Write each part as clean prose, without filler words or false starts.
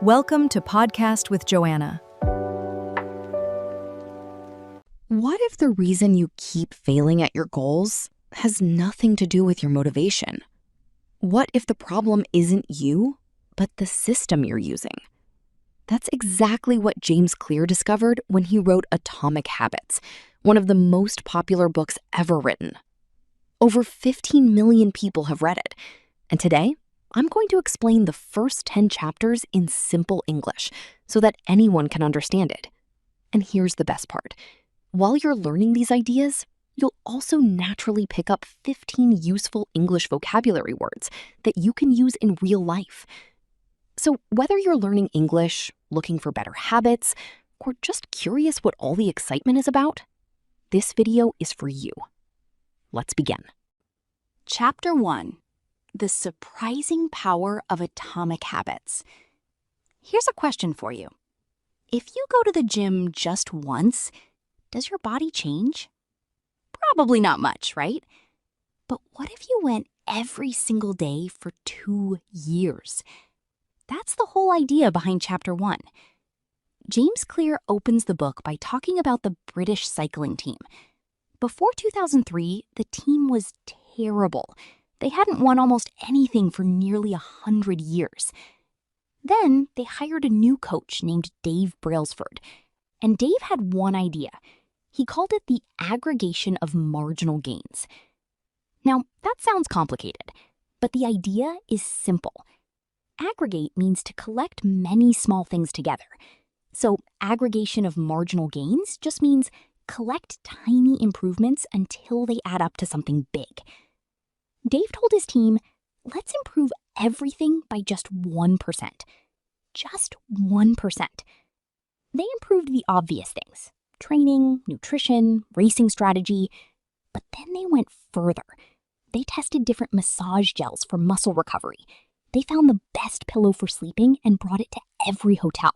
Welcome to Podcast with Joanna. What if the reason you keep failing at your goals has nothing to do with your motivation? What if the problem isn't you, but the system you're using? That's exactly what James Clear discovered when he wrote Atomic Habits, one of the most popular books ever written. Over 15 million people have read it, and today, I'm going to explain the first 10 chapters in simple English so that anyone can understand it. And here's the best part. While you're learning these ideas, you'll also naturally pick up 15 useful English vocabulary words that you can use in real life. So whether you're learning English, looking for better habits, or just curious what all the excitement is about, this video is for you. Let's begin. Chapter 1. The Surprising Power of Atomic Habits. Here's a question for you. If you go to the gym just once, does your body change? Probably not much, right? But what if you went every single day for 2 years? That's the whole idea behind Chapter 1. James Clear opens the book by talking about the British cycling team. Before 2003, the team was terrible. They hadn't won almost anything for nearly 100 years. Then they hired a new coach named Dave Brailsford. And Dave had one idea. He called it the aggregation of marginal gains. Now, that sounds complicated, but the idea is simple. Aggregate means to collect many small things together. So aggregation of marginal gains just means collect tiny improvements until they add up to something big. Dave told his team, let's improve everything by just 1%. Just 1%. They improved the obvious things. Training, nutrition, racing strategy. But then they went further. They tested different massage gels for muscle recovery. They found the best pillow for sleeping and brought it to every hotel.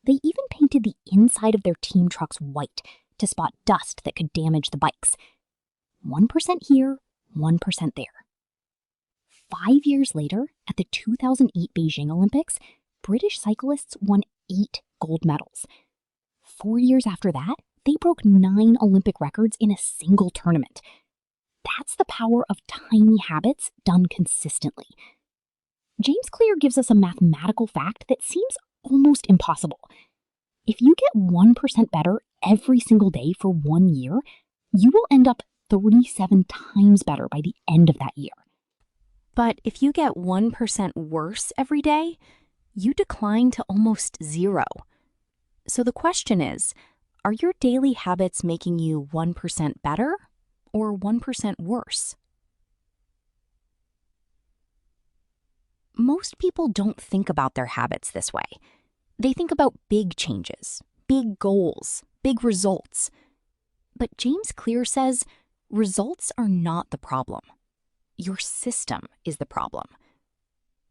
They even painted the inside of their team trucks white to spot dust that could damage the bikes. 1% here, 1% there. 5 years later, at the 2008 Beijing Olympics, British cyclists won 8 gold medals. 4 years after that, they broke 9 Olympic records in a single tournament. That's the power of tiny habits done consistently. James Clear gives us a mathematical fact that seems almost impossible. If you get 1% better every single day for 1 year, you will end up 37 times better by the end of that year. But if you get 1% worse every day, you decline to almost 0. So the question is, are your daily habits making you 1% better or 1% worse? Most people don't think about their habits this way. They think about big changes, big goals, big results. But James Clear says results are not the problem. Your system is the problem.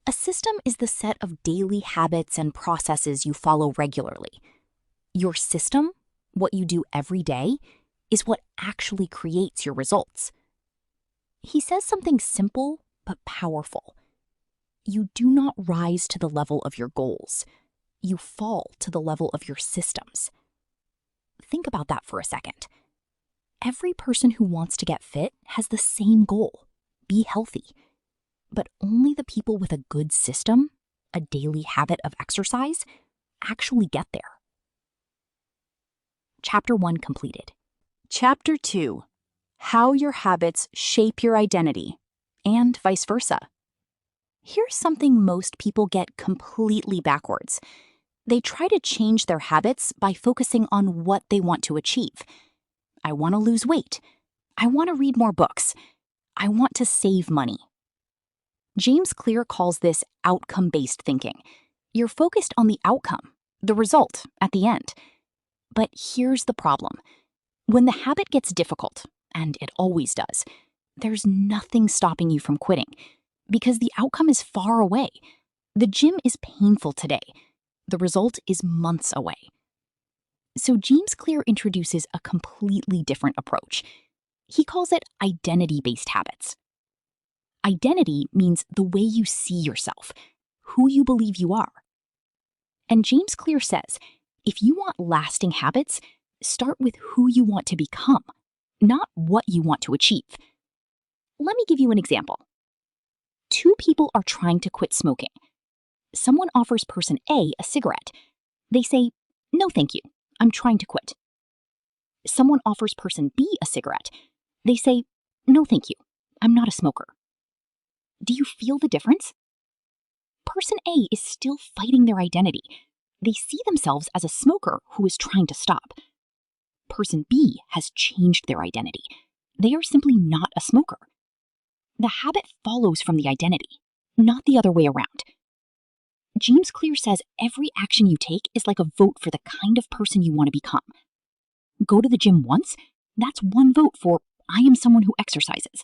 A system is the set of daily habits and processes you follow regularly. Your system, what you do every day, is what actually creates your results. He says something simple but powerful. You do not rise to the level of your goals. You fall to the level of your systems. Think about that for a second. Every person who wants to get fit has the same goal, be healthy. But only the people with a good system, a daily habit of exercise, actually get there. Chapter 1 completed. Chapter 2. How your habits shape your identity, and vice versa. Here's something most people get completely backwards. They try to change their habits by focusing on what they want to achieve. I want to lose weight. I want to read more books. I want to save money. James Clear calls this outcome-based thinking. You're focused on the outcome, the result at the end. But here's the problem. When the habit gets difficult, and it always does, there's nothing stopping you from quitting because the outcome is far away. The gym is painful today. The result is months away. So James Clear introduces a completely different approach. He calls it identity-based habits. Identity means the way you see yourself, who you believe you are. And James Clear says, if you want lasting habits, start with who you want to become, not what you want to achieve. Let me give you an example. Two people are trying to quit smoking. Someone offers person A a cigarette. They say, "No, thank you. I'm trying to quit." Someone offers person B a cigarette. They say, "No, thank you. I'm not a smoker." Do you feel the difference? Person A is still fighting their identity. They see themselves as a smoker who is trying to stop. Person B has changed their identity. They are simply not a smoker. The habit follows from the identity, not the other way around. James Clear says every action you take is like a vote for the kind of person you want to become. Go to the gym once? That's one vote for I am someone who exercises.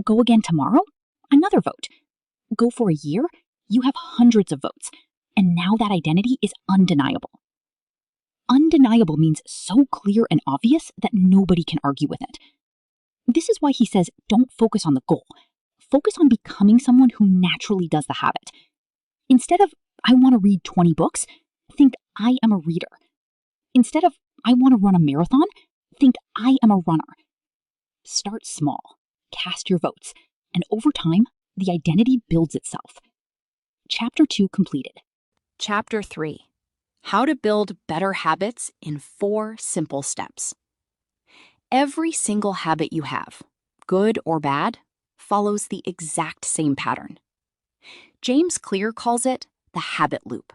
Go again tomorrow? Another vote. Go for a year? You have hundreds of votes, and now that identity is undeniable. Undeniable means so clear and obvious that nobody can argue with it. This is why he says don't focus on the goal. Focus on becoming someone who naturally does the habit. Instead of, I want to read 20 books, think I am a reader. Instead of, I want to run a marathon, think I am a runner. Start small, cast your votes, and over time, the identity builds itself. Chapter 2 completed. Chapter 3. How to build better habits in 4 simple steps. Every single habit you have, good or bad, follows the exact same pattern. James Clear calls it the habit loop.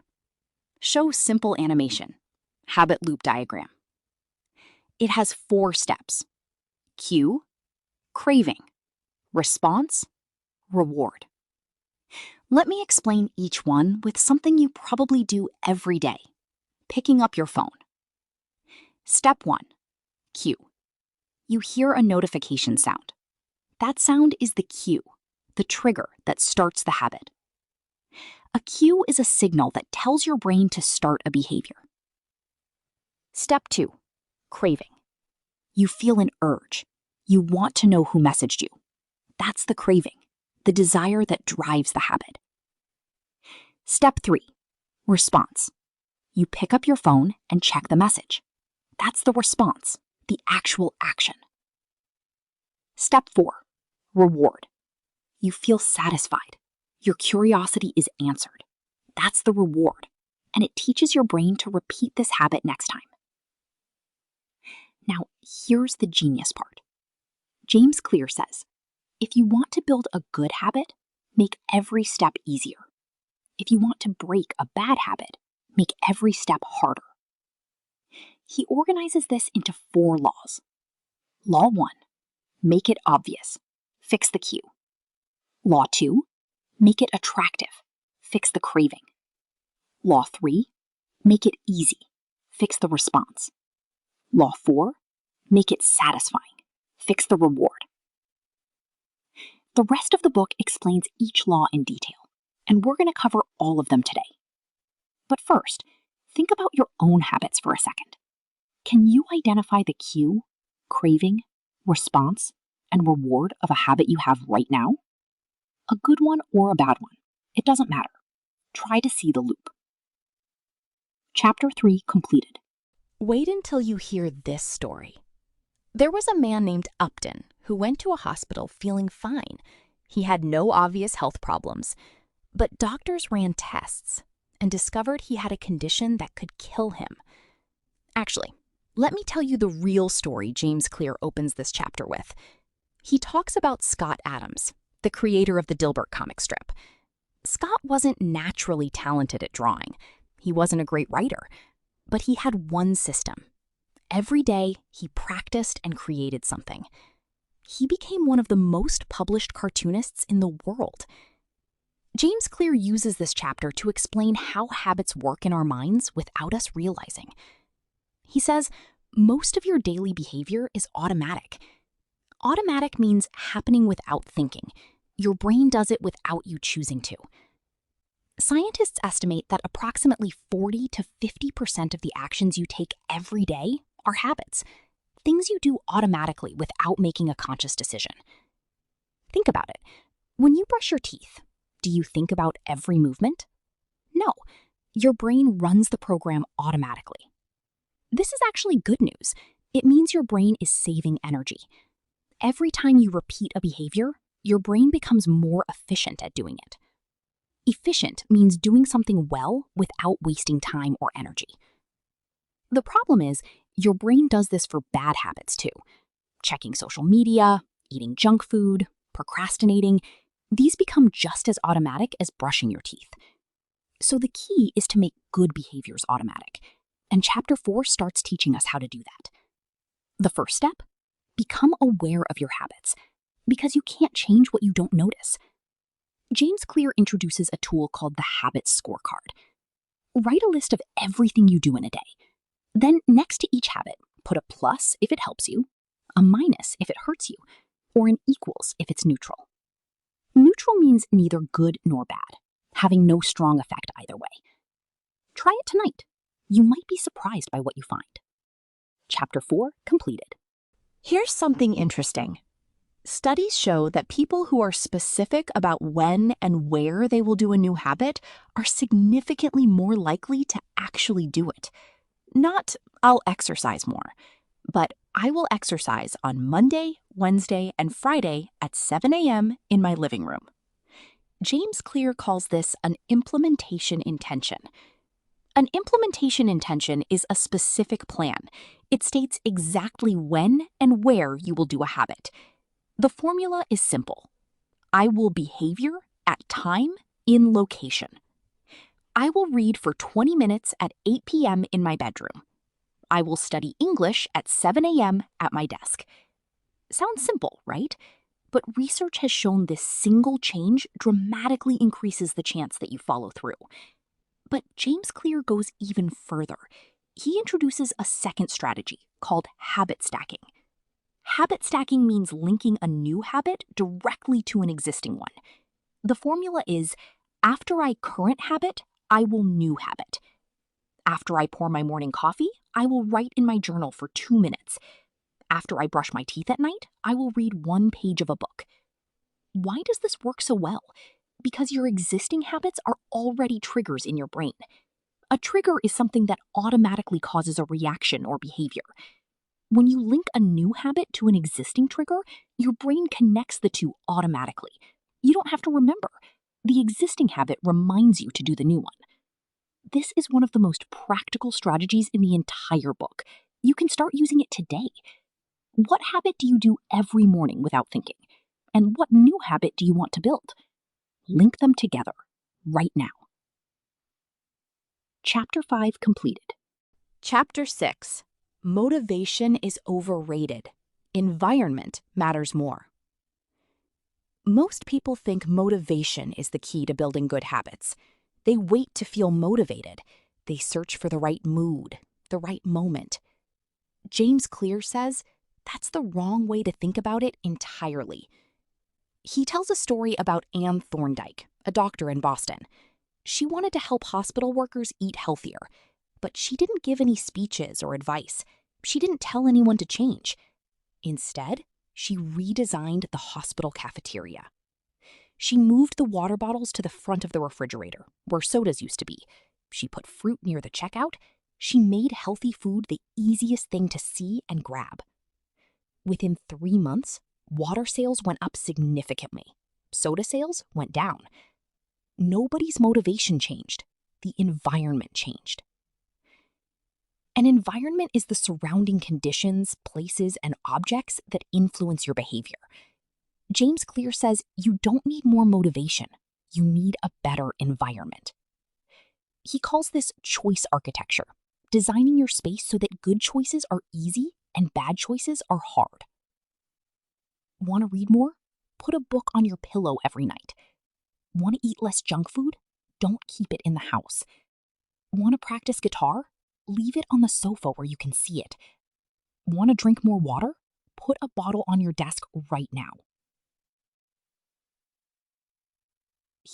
Show simple animation. Habit loop diagram. It has 4 steps. Cue, craving, response, reward. Let me explain each one with something you probably do every day. Picking up your phone. Step 1. Cue. You hear a notification sound. That sound is the cue, the trigger that starts the habit. A cue is a signal that tells your brain to start a behavior. Step 2. Craving. You feel an urge. You want to know who messaged you. That's the craving, the desire that drives the habit. Step 3. Response. You pick up your phone and check the message. That's the response, the actual action. Step 4. Reward. You feel satisfied. Your curiosity is answered. That's the reward, and it teaches your brain to repeat this habit next time. Now, here's the genius part. James Clear says, if you want to build a good habit, make every step easier. If you want to break a bad habit, make every step harder. He organizes this into 4 laws. Law 1, make it obvious. Fix the cue. Law 2, make it attractive. Fix the craving. Law 3, make it easy. Fix the response. Law 4, make it satisfying. Fix the reward. The rest of the book explains each law in detail, and we're going to cover all of them today. But first, think about your own habits for a second. Can you identify the cue, craving, response, and reward of a habit you have right now? A good one or a bad one, it doesn't matter. Try to see the loop. Chapter 3 completed. Wait until you hear this story. There was a man named Upton who went to a hospital feeling fine. He had no obvious health problems, but doctors ran tests and discovered he had a condition that could kill him. Actually, let me tell you the real story James Clear opens this chapter with. He talks about Scott Adams, the creator of the Dilbert comic strip. Scott wasn't naturally talented at drawing. He wasn't a great writer, but he had one system. Every day, he practiced and created something. He became one of the most published cartoonists in the world. James Clear uses this chapter to explain how habits work in our minds without us realizing. He says, most of your daily behavior is automatic. Automatic means happening without thinking. Your brain does it without you choosing to. Scientists estimate that approximately 40 to 50% of the actions you take every day are habits, things you do automatically without making a conscious decision. Think about it. When you brush your teeth, do you think about every movement? No. Your brain runs the program automatically. This is actually good news. It means your brain is saving energy. Every time you repeat a behavior, your brain becomes more efficient at doing it. Efficient means doing something well without wasting time or energy. The problem is, your brain does this for bad habits too. Checking social media, eating junk food, procrastinating, these become just as automatic as brushing your teeth. So the key is to make good behaviors automatic. And Chapter 4 starts teaching us how to do that. The first step? Become aware of your habits, because you can't change what you don't notice. James Clear introduces a tool called the Habits Scorecard. Write a list of everything you do in a day. Then, next to each habit, put a plus if it helps you, a minus if it hurts you, or an equals if it's neutral. Neutral means neither good nor bad, having no strong effect either way. Try it tonight. You might be surprised by what you find. Chapter 4 completed. Here's something interesting. Studies show that people who are specific about when and where they will do a new habit are significantly more likely to actually do it. Not, I'll exercise more, but I will exercise on Monday, Wednesday, and Friday at 7 a.m. in my living room. James Clear calls this an implementation intention. An implementation intention is a specific plan. It states exactly when and where you will do a habit. The formula is simple. I will behavior at time in location. I will read for 20 minutes at 8 p.m. in my bedroom. I will study English at 7 a.m. at my desk. Sounds simple, right? But research has shown this single change dramatically increases the chance that you follow through. But James Clear goes even further. He introduces a second strategy called habit stacking. Habit stacking means linking a new habit directly to an existing one. The formula is, after I current habit, I will new habit. After I pour my morning coffee, I will write in my journal for 2 minutes. After I brush my teeth at night, I will read 1 page of a book. Why does this work so well? Because your existing habits are already triggers in your brain. A trigger is something that automatically causes a reaction or behavior. When you link a new habit to an existing trigger, your brain connects the two automatically. You don't have to remember. The existing habit reminds you to do the new one. This is one of the most practical strategies in the entire book. You can start using it today. What habit do you do every morning without thinking? And what new habit do you want to build? Link them together right now. Chapter 5 completed. Chapter 6. Motivation is overrated. Environment matters more. Most people think motivation is the key to building good habits. They wait to feel motivated. They search for the right mood, the right moment. James Clear says that's the wrong way to think about it entirely. He tells a story about Anne Thorndike, a doctor in Boston. She wanted to help hospital workers eat healthier, but she didn't give any speeches or advice. She didn't tell anyone to change. Instead, she redesigned the hospital cafeteria. She moved the water bottles to the front of the refrigerator, where sodas used to be. She put fruit near the checkout. She made healthy food the easiest thing to see and grab. Within 3 months, water sales went up significantly. Soda sales went down. Nobody's motivation changed. The environment changed. An environment is the surrounding conditions, places, and objects that influence your behavior. James Clear says you don't need more motivation. You need a better environment. He calls this choice architecture, designing your space so that good choices are easy and bad choices are hard. Want to read more? Put a book on your pillow every night. Want to eat less junk food? Don't keep it in the house. Want to practice guitar? Leave it on the sofa where you can see it. Want to drink more water? Put a bottle on your desk right now.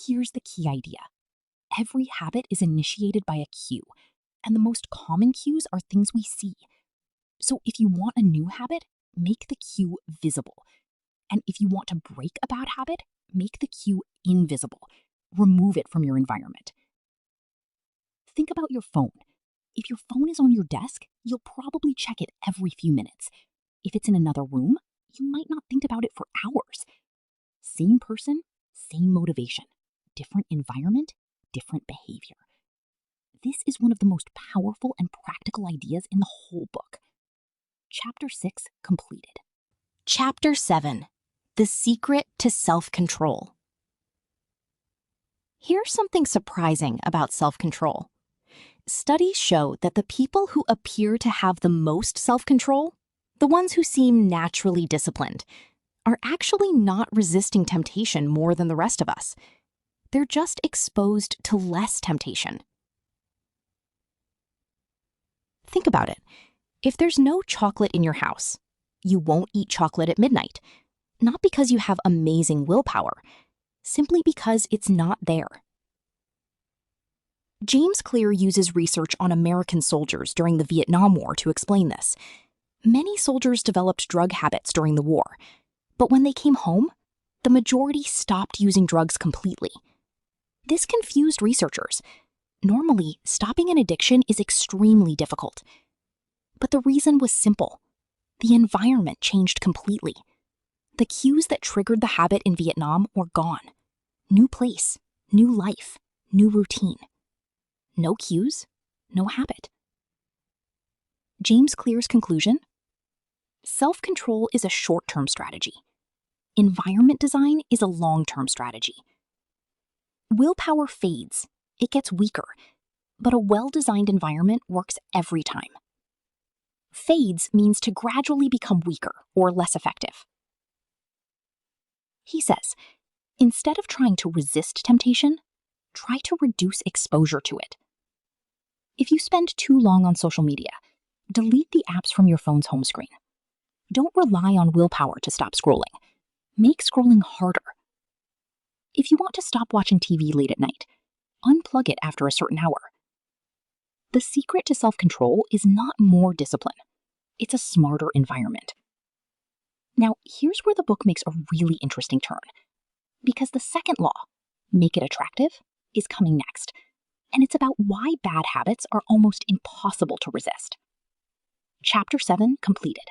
Here's the key idea. Every habit is initiated by a cue, and the most common cues are things we see. So if you want a new habit, make the cue visible. And if you want to break a bad habit, make the cue invisible. Remove it from your environment. Think about your phone. If your phone is on your desk, you'll probably check it every few minutes. If it's in another room, you might not think about it for hours. Same person, same motivation. Different environment, different behavior. This is one of the most powerful and practical ideas in the whole book. Chapter 6 completed. Chapter 7. The Secret to Self-Control. Here's something surprising about self-control. Studies show that the people who appear to have the most self-control, the ones who seem naturally disciplined, are actually not resisting temptation more than the rest of us. They're just exposed to less temptation. Think about it. If there's no chocolate in your house, you won't eat chocolate at midnight, not because you have amazing willpower, simply because it's not there. James Clear uses research on American soldiers during the Vietnam War to explain this. Many soldiers developed drug habits during the war, but when they came home, the majority stopped using drugs completely. This confused researchers. Normally, stopping an addiction is extremely difficult. But the reason was simple. The environment changed completely. The cues that triggered the habit in Vietnam were gone. New place, new life, new routine. No cues, no habit. James Clear's conclusion? Self-control is a short-term strategy. Environment design is a long-term strategy. Willpower fades, it gets weaker, but a well-designed environment works every time. Fades means to gradually become weaker or less effective. He says, instead of trying to resist temptation, try to reduce exposure to it. If you spend too long on social media, delete the apps from your phone's home screen. Don't rely on willpower to stop scrolling. Make scrolling harder. If you want to stop watching TV late at night, unplug it after a certain hour. The secret to self-control is not more discipline. It's a smarter environment. Now, here's where the book makes a really interesting turn. Because the second law, make it attractive, is coming next. And it's about why bad habits are almost impossible to resist. Chapter 7 completed.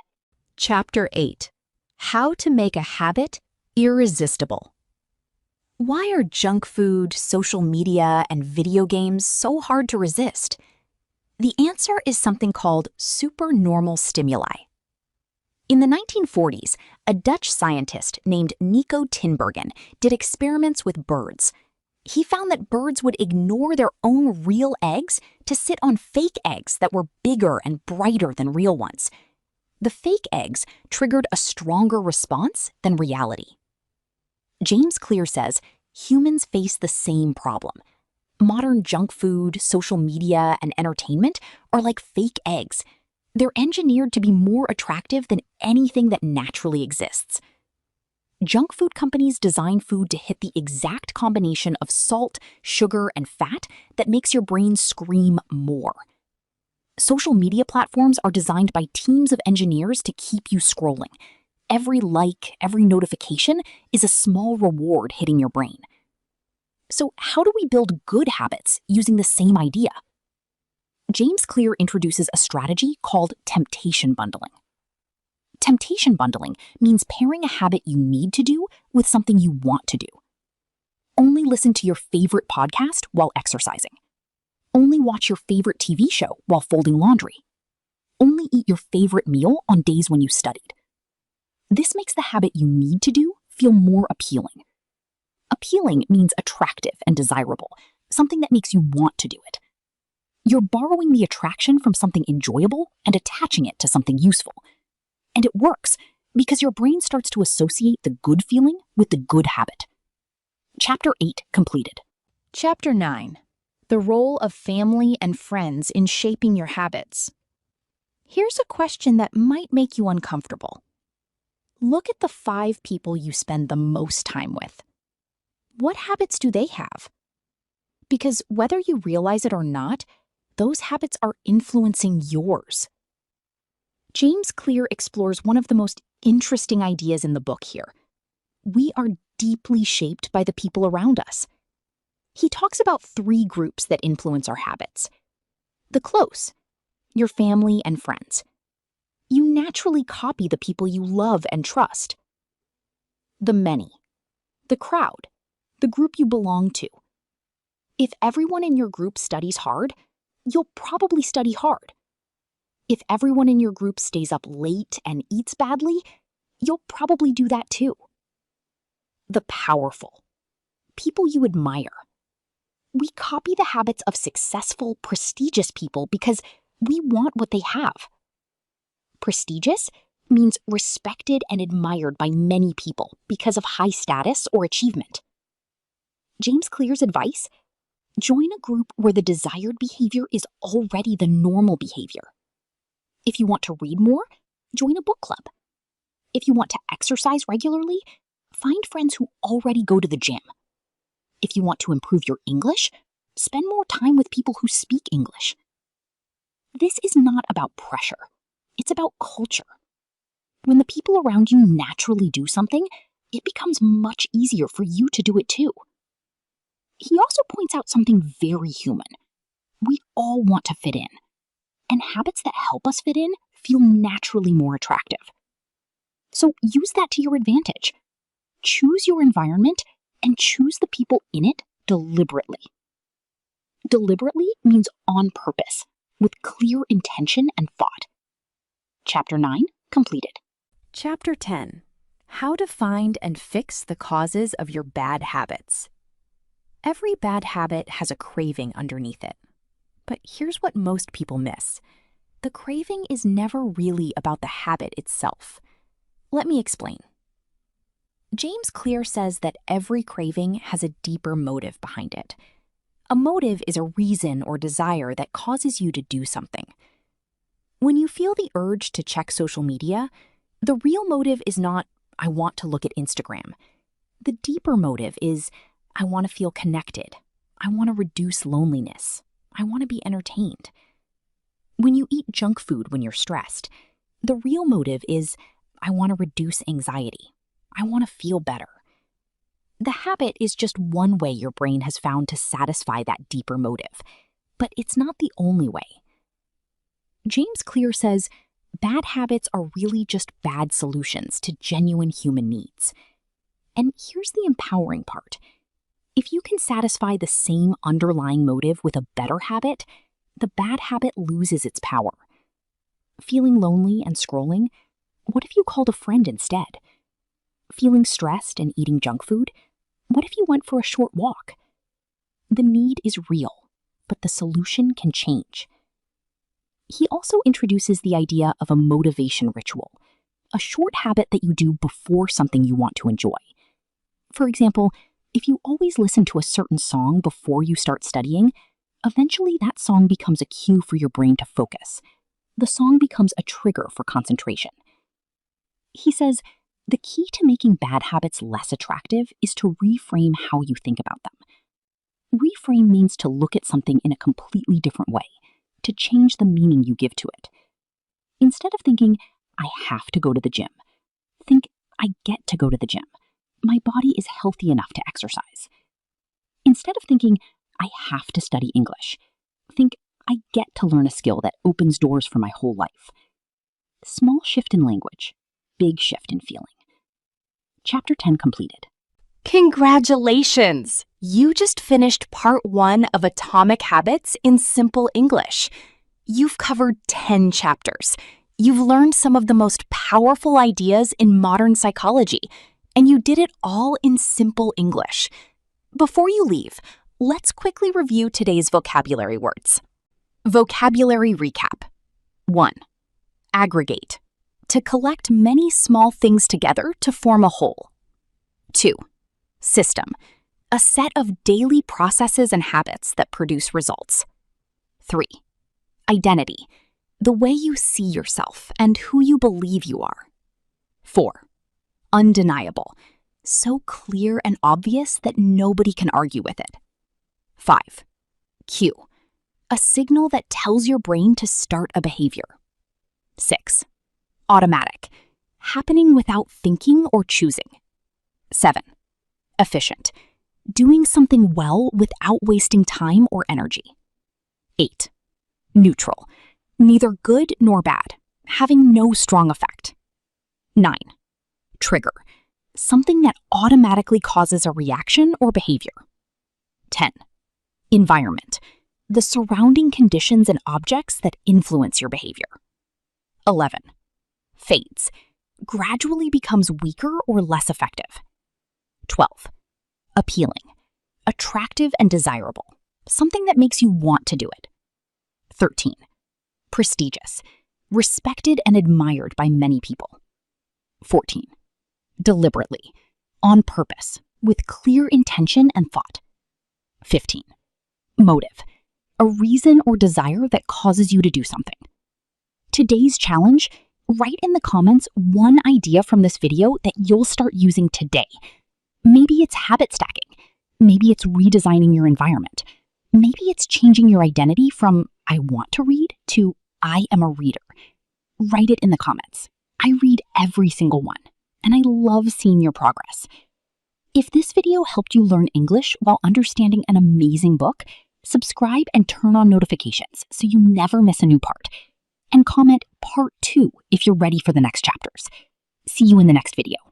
Chapter 8. How to make a habit irresistible. Why are junk food, social media, and video games so hard to resist? The answer is something called supernormal stimuli. In the 1940s, a Dutch scientist named Nico Tinbergen did experiments with birds. He found that birds would ignore their own real eggs to sit on fake eggs that were bigger and brighter than real ones. The fake eggs triggered a stronger response than reality. James Clear says humans face the same problem. Modern junk food, social media, and entertainment are like fake eggs. They're engineered to be more attractive than anything that naturally exists. Junk food companies design food to hit the exact combination of salt, sugar, and fat that makes your brain scream more. Social media platforms are designed by teams of engineers to keep you scrolling. Every like, every notification is a small reward hitting your brain. So how do we build good habits using the same idea? James Clear introduces a strategy called temptation bundling. Temptation bundling means pairing a habit you need to do with something you want to do. Only listen to your favorite podcast while exercising. Only watch your favorite TV show while folding laundry. Only eat your favorite meal on days when you studied. This makes the habit you need to do feel more appealing. Appealing means attractive and desirable, something that makes you want to do it. You're borrowing the attraction from something enjoyable and attaching it to something useful. And it works because your brain starts to associate the good feeling with the good habit. Chapter 8 completed. Chapter 9. The role of family and friends in shaping your habits. Here's a question that might make you uncomfortable. Look at the 5 people you spend the most time with. What habits do they have? Because whether you realize it or not, those habits are influencing yours. James Clear explores one of the most interesting ideas in the book here. We are deeply shaped by the people around us. He talks about 3 groups that influence our habits. The close, your family and friends. You naturally copy the people you love and trust. The many, the crowd, the group you belong to. If everyone in your group studies hard, you'll probably study hard. If everyone in your group stays up late and eats badly, you'll probably do that too. The powerful, people you admire. We copy the habits of successful, prestigious people because we want what they have. Prestigious means respected and admired by many people because of high status or achievement. James Clear's advice: join a group where the desired behavior is already the normal behavior. If you want to read more, join a book club. If you want to exercise regularly, find friends who already go to the gym. If you want to improve your English, spend more time with people who speak English. This is not about pressure. It's about culture. When the people around you naturally do something, it becomes much easier for you to do it too. He also points out something very human. We all want to fit in, and habits that help us fit in feel naturally more attractive. So use that to your advantage. Choose your environment and choose the people in it deliberately. Deliberately means on purpose, with clear intention and thought. Chapter 9 completed. Chapter 10. How to find and fix the causes of your bad habits. Every bad habit has a craving underneath it. But here's what most people miss. The craving is never really about the habit itself. Let me explain. James Clear says that every craving has a deeper motive behind it. A motive is a reason or desire that causes you to do something. When you feel the urge to check social media, the real motive is not, I want to look at Instagram. The deeper motive is, I want to feel connected. I want to reduce loneliness. I want to be entertained. When you eat junk food when you're stressed, the real motive is, I want to reduce anxiety. I want to feel better. The habit is just one way your brain has found to satisfy that deeper motive, but it's not the only way. James Clear says, bad habits are really just bad solutions to genuine human needs. And here's the empowering part. If you can satisfy the same underlying motive with a better habit, the bad habit loses its power. Feeling lonely and scrolling? What if you called a friend instead? Feeling stressed and eating junk food? What if you went for a short walk? The need is real, but the solution can change. He also introduces the idea of a motivation ritual, a short habit that you do before something you want to enjoy. For example, if you always listen to a certain song before you start studying, eventually that song becomes a cue for your brain to focus. The song becomes a trigger for concentration. He says, the key to making bad habits less attractive is to reframe how you think about them. Reframe means to look at something in a completely different way, to change the meaning you give to it. Instead of thinking, I have to go to the gym, think, I get to go to the gym. My body is healthy enough to exercise. Instead of thinking, I have to study English, think, I get to learn a skill that opens doors for my whole life. Small shift in language, big shift in feeling. Chapter 10 completed. Congratulations! You just finished part 1 of Atomic Habits in Simple English. You've covered 10 chapters. You've learned some of the most powerful ideas in modern psychology, and you did it all in simple English. Before you leave, let's quickly review today's vocabulary words. Vocabulary recap. 1. Aggregate. To collect many small things together to form a whole. 2. System. A set of daily processes and habits that produce results. 3. Identity. The way you see yourself and who you believe you are. 4. Undeniable. So clear and obvious that nobody can argue with it. 5. Cue. A signal that tells your brain to start a behavior. 6. Automatic. Happening without thinking or choosing. 7. Efficient. Doing something well without wasting time or energy. 8. Neutral. Neither good nor bad, having no strong effect. 9. Trigger. Something that automatically causes a reaction or behavior. 10. Environment. The surrounding conditions and objects that influence your behavior. 11. Fades. Gradually becomes weaker or less effective. 12. Appealing. Attractive and desirable. Something that makes you want to do it. 13. Prestigious. Respected and admired by many people. 14. Deliberately. On purpose. With clear intention and thought. 15. Motive. A reason or desire that causes you to do something. Today's challenge: write in the comments one idea from this video that you'll start using today. Maybe it's habit stacking. Maybe it's redesigning your environment. Maybe it's changing your identity from I want to read to I am a reader. Write it in the comments. I read every single one, and I love seeing your progress. If this video helped you learn English while understanding an amazing book, subscribe and turn on notifications so you never miss a new part. And comment part 2 if you're ready for the next chapters. See you in the next video.